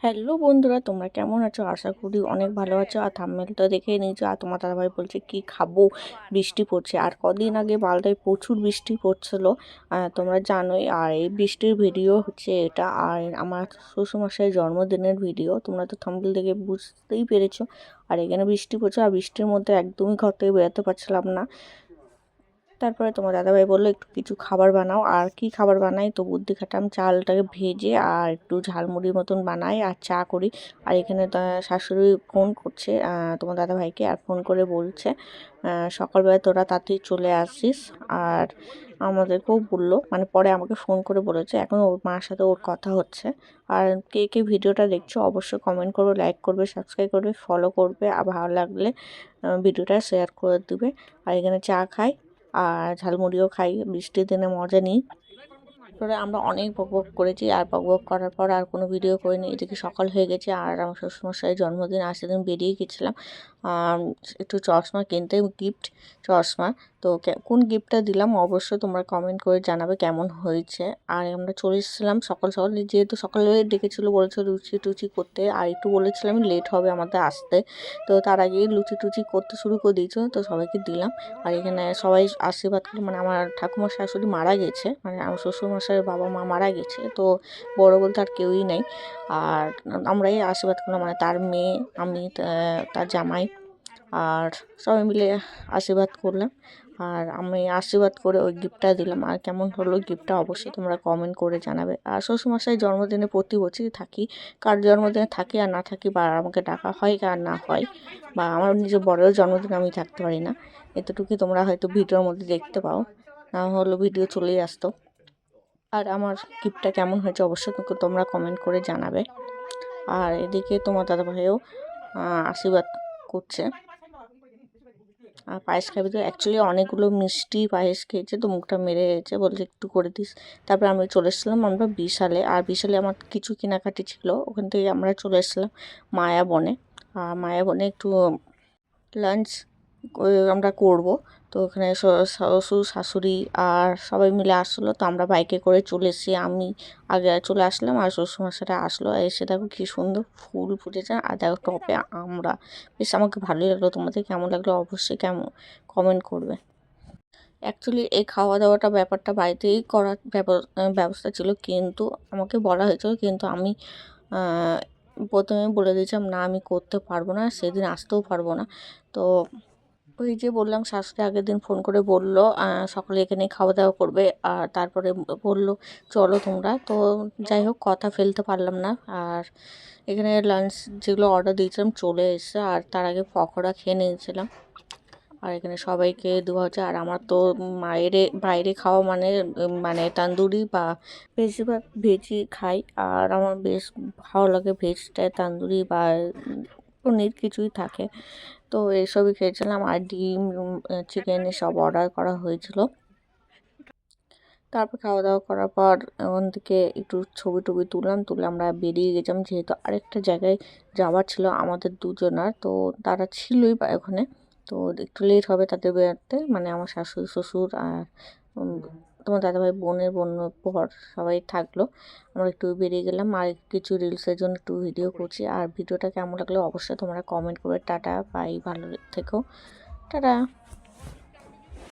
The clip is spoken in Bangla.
হ্যালো বন্ধুরা, তোমরা কেমন আছো? আশা করি অনেক ভালো আছো। আর থাম্বনেল তো দেখেই নিয়েছো। আর তোমার দাদাভাই বলছে কি খাবো, বৃষ্টি পড়ছে। আর কদিন আগে মালদায় প্রচুর বৃষ্টি পড়ছিল, তোমরা জানোই। আর এই বৃষ্টির ভিডিও হচ্ছে এটা, আর আমার শ্বশুরমশাইয়ের জন্মদিনের ভিডিও। তোমরা তো থাম্বনেল দেখে বুঝতেই পেরেছো। আর এখানে বৃষ্টি পড়ছে, আর বৃষ্টির মধ্যে একদমই ঘর থেকে বেরোতে পারছিলাম না। তারপরে তোমার দাদাভাই বললো একটু কিছু খাবার বানাও। আর কি খাবার বানাই, তো বুদ্ধি খাটাম, চালটাকে ভেজে আর একটু ঝালমুড়ির মতন বানাই আর চা করি। আর এখানে শাশুড়ি ফোন করছে তোমার দাদাভাইকে, আর ফোন করে বলছে সকালবেলায় তোরা তাড়াতাড়ি চলে আসিস। আর আমাদেরকেও বললো, মানে পরে আমাকে ফোন করে বলেছে এখন ওর মার সাথে ওর কথা হচ্ছে। আর কে কে ভিডিওটা দেখছো অবশ্যই কমেন্ট করবে, লাইক করবে, সাবস্ক্রাইব করবে, ফলো করবে। আর ভালো লাগলে ভিডিওটা শেয়ার করে দিবে। আর এখানে চা খাই আর ঝালমুড়িও খাই, বৃষ্টির দিনে মজা নিই। তারপরে আমরা অনেক বকবক করেছি, আর বকবক করার পর আর কোনো ভিডিও করিনি। এদিকে সকাল হয়ে গেছে, আর আমার শ্বশুরমশাইয়ের জন্মদিন, আর সেদিন বেরিয়ে গেছিলাম একটু চশমা কিনতে, গিফট চশমা। তো কোন গিফটটা দিলাম অবশ্যই তোমরা কমেন্ট করে জানাবে কেমন হয়েছে। আর আমরা চলে এসেছিলাম সকাল সকাল, যেহেতু সকালে ডেকেছিলো, বলেছিল লুচি টুচি করতে। আর একটু বলেছিলাম লেট হবে আমাদের আসতে, তো তার আগেই লুচি টুচি করতে শুরু করে দিয়েছিল, তো সবাইকে দিলাম। আর এখানে সবাই আশীর্বাদ করে, মানে আমার ঠাকুমার শাশুড়ি মারা গেছে, মানে আমার শ্বশুরমশাইয়ের বাবা মা মারা গেছে, তো বড় বলতে আর কেউই নেই। আর আমরাই আশীর্বাদ করলাম, মানে তার মেয়ে, আমি, তার জামাই, আর সবাই মিলে আশীর্বাদ করলাম। আর আমি আশীর্বাদ করে ওই গিফটটা দিলাম। আর কেমন হলো গিফটটা অবশ্যই তোমরা কমেন্ট করে জানাবে। আর শ্বশুরমশাই জন্মদিনে প্রতি বছরই থাকি, কার জন্মদিনে থাকি আর না থাকি, বা আমাকে ডাকা হয় আর না হয়, বা আমার নিজের বড়ের জন্মদিনে আমি থাকতে পারি না, এতটুকুই তোমরা হয়তো ভিডিওর মধ্যে দেখতে পাও, না হলো ভিডিও চলেই আসতো। আর আমার গিফটটা কেমন হয়েছে অবশ্যই তোমরা কমেন্ট করে জানাবে। আর এদিকে তোমার দাদাভাইও আশীর্বাদ করছে। আর পায়েস খাবি তো, অ্যাকচুয়ালি অনেকগুলো মিষ্টি পায়েস খেয়েছে, তো মুখটা মেরে গেছে, বলছে একটু করে দিস। তারপরে আমি চলে এসেছিলাম আমরা বিশালে। আর বিশালে আমার কিছু কেনাকাটি ছিল, ওখান থেকে আমরা চলে এসেছিলাম মায়াবনে। আর মায়াবনে একটু লাঞ্চ আমরা করব। তো ওখানে শ্বশুর শাশুড়ি আর সবাই মিলে আসলো, তো আমরা বাইকে করে চলে এসেছি। আমি আগে চলে আসলাম, আর শ্বশুরমশাইরা আসলো। এসে দেখো কী সুন্দর ফুল ফুটেছে, আর দেখো টপে আমরা, বেশ আমাকে ভালোই লাগলো। তোমাদের কেমন লাগলো অবশ্যই কমেন্ট করবে। অ্যাকচুয়ালি এই খাওয়া দাওয়াটা ব্যাপারটা বাড়িতেই করার ব্যবস্থা ছিল, কিন্তু আমাকে বলা হয়েছিল, কিন্তু আমি প্রথমে বলে দিয়েছিলাম না আমি করতে পারবো না, সেদিন আসতেও পারবো না। তো ওই যে বললাম, শাশুড়ি আগের দিন ফোন করে বললো সকলে এখানে খাওয়া দাওয়া করবে। আর তারপরে বললো চলো তোমরা, তো যাই হোক কথা ফেলতে পারলাম না। আর এখানে লাঞ্চ যেগুলো অর্ডার দিয়েছিলাম চলে এসেছে, আর তার আগে পকোড়া খেয়ে নিয়েছিলাম। আর এখানে সবাইকে দেওয়া হচ্ছে। আর আমার তো বাইরে বাইরে খাওয়া মানে মানে তান্দুরি বা বেশিরভাগ ভেজই খাই, আর আমার বেশ ভালো লাগে ভেজটায়, তান্দুরি বা পনির কিছুই থাকে, তো এসবই খেয়েছিলাম। আর ডিম, চিকেন এসব অর্ডার করা হয়েছিল। তারপর খাওয়া দাওয়া করার পর ওখান থেকে একটু ছবি টবি তুলে আমরা বেরিয়ে গেছিলাম, যেহেতু আরেকটা জায়গায় যাওয়ার ছিল আমাদের দুজনার, তো তারা ছিলই বা ওখানে। তো একটু লেট হবে তাদের বেরোতে, মানে আমার শাশুড়ি শ্বশুর আর তোমার দাদাভাই বোনের পর সবাই থাকলো। আমরা একটু বেরিয়ে গেলাম, আর কিছু রিলসের জন্য একটু ভিডিও করছি। আর ভিডিওটা কেমন লাগলো অবশ্যই তোমরা কমেন্ট করবে। টাটা, বাই, ভালো থেকো, টাটা।